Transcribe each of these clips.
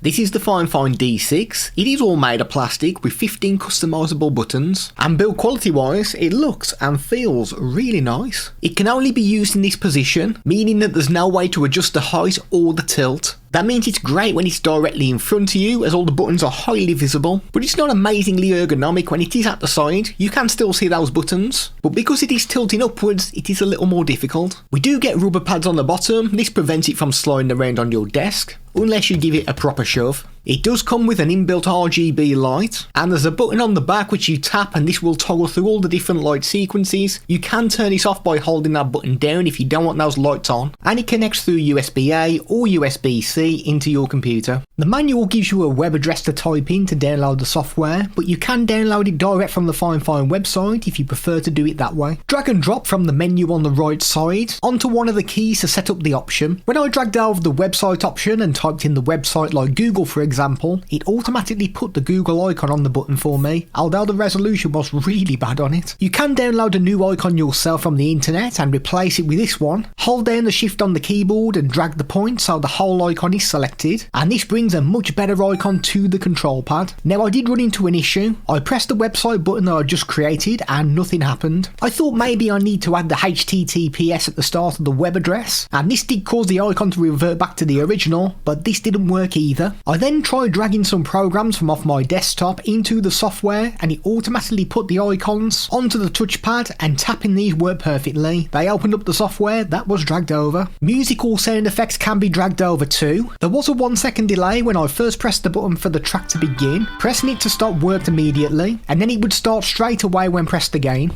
This is the Fifine D6. It is all made of plastic with 15 customizable buttons, and build quality wise it looks and feels really nice. It can only be used in this position, meaning that there's no way to adjust the height or the tilt. That means it's great when it's directly in front of you as all the buttons are highly visible, but it's not amazingly ergonomic when it is at the side. You can still see those buttons, but because it is tilting upwards it is a little more difficult. We do get rubber pads on the bottom. This prevents it from sliding around on your desk, unless you give it a proper shove. It does come with an inbuilt RGB light, and there's a button on the back which you tap and this will toggle through all the different light sequences. You can turn this off by holding that button down if you don't want those lights on, and it connects through USB-A or USB-C into your computer. The manual gives you a web address to type in to download the software, but you can download it direct from the Fifine website if you prefer to do it that way. Drag and drop from the menu on the right side onto one of the keys to set up the option. When I dragged over the website option and typed in the website like Google for example, it automatically put the Google icon on the button for me, although the resolution was really bad on it. You can download a new icon yourself from the internet and replace it with this one. Hold down the shift on the keyboard and drag the point so the whole icon is selected, and this brings a much better icon to the control pad. Now I did run into an issue. I pressed the website button that I just created and nothing happened. I thought maybe I need to add the HTTPS at the start of the web address, and this did cause the icon to revert back to the original, but this didn't work either. I then tried dragging some programs from off my desktop into the software and it automatically put the icons onto the touchpad, and tapping these worked perfectly. They opened up the software that was dragged over. Music or sound effects can be dragged over too. There was a 1 second delay when I first pressed the button for the track to begin. Pressing it to stop worked immediately, and then it would start straight away when pressed again.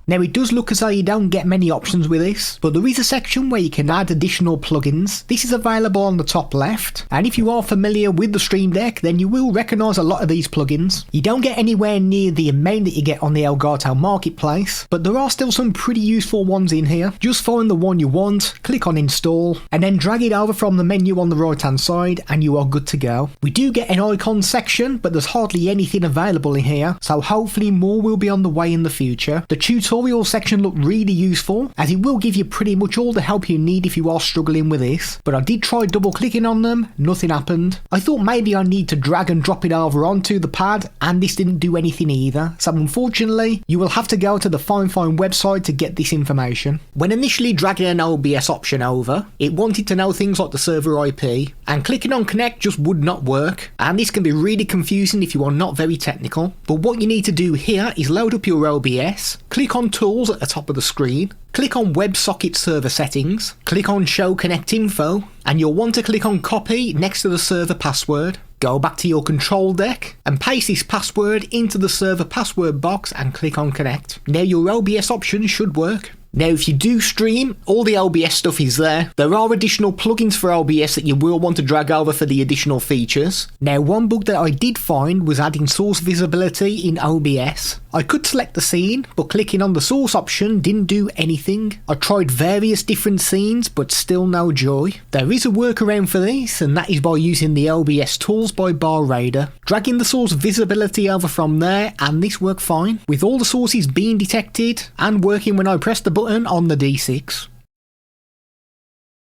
Now it does look as though you don't get many options with this, but there is a section where you can add additional plugins. This is available on the top left, and if you are familiar with the Streamdeck then you will recognise a lot of these plugins. You don't get anywhere near the amount that you get on the Elgato marketplace, but there are still some pretty useful ones in here. Just find the one you want, click on install, and then drag it over from the menu on the right hand side and you are good to go. We do get an icon section, but there's hardly anything available in here, so hopefully more will be on the way in the future. The tutorial section looked really useful, as it will give you pretty much all the help you need if you are struggling with this, but I did try double clicking on them, nothing happened. I thought maybe I need to drag and drop it over onto the pad, and this didn't do anything either, so unfortunately you will have to go to the Fifine website to get this information. When initially dragging an OBS option over, it wanted to know things like the server IP, and clicking on connect just would not work, and this can be really confusing if you are not very technical. But what you need to do here is load up your OBS, click on Tools at the top of the screen, click on WebSocket Server Settings, click on Show Connect Info, and you'll want to click on Copy next to the server password. Go back to your control deck and paste this password into the server password box and click on Connect. Now your OBS option should work. Now if you do stream, all the OBS stuff is there. There are additional plugins for OBS that you will want to drag over for the additional features. Now one bug that I did find was adding source visibility in OBS. I could select the scene, but clicking on the source option didn't do anything. I tried various different scenes, but still no joy. There is a workaround for this, and that is by using the OBS tools by BarRaider. Dragging the source visibility over from there, and this worked fine, with all the sources being detected and working when I pressed the button on the D6.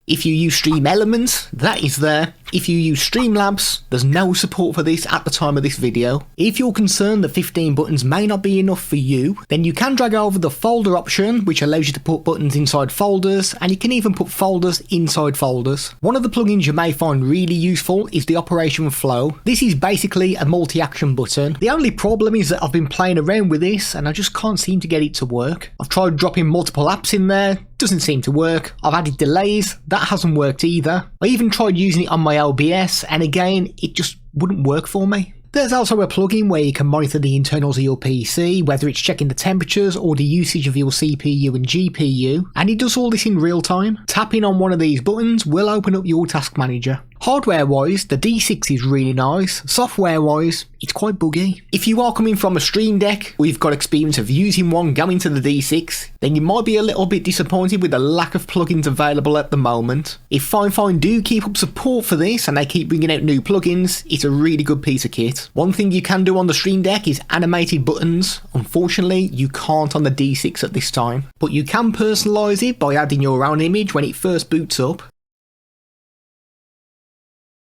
If you use Stream Elements, that is there. If you use Streamlabs, there's no support for this at the time of this video. If you're concerned that 15 buttons may not be enough for you, then you can drag over the folder option, which allows you to put buttons inside folders, and you can even put folders inside folders. One of the plugins you may find really useful is the Operation Flow. This is basically a multi-action button. The only problem is that I've been playing around with this and I just can't seem to get it to work. I've tried dropping multiple apps in there, doesn't seem to work. I've added delays, that hasn't worked either. I even tried using it on my OBS, and again it just wouldn't work for me. There's also a plugin where you can monitor the internals of your PC, whether it's checking the temperatures or the usage of your CPU and GPU, and it does all this in real time. Tapping on one of these buttons will open up your task manager. Hardware wise, the D6 is really nice. Software wise, it's quite buggy. If you are coming from a Stream Deck, or you've got experience of using one going to the D6, then you might be a little bit disappointed with the lack of plugins available at the moment. If Fifine do keep up support for this and they keep bringing out new plugins, it's a really good piece of kit. One thing you can do on the Stream Deck is animated buttons. Unfortunately, you can't on the D6 at this time, but you can personalise it by adding your own image when it first boots up.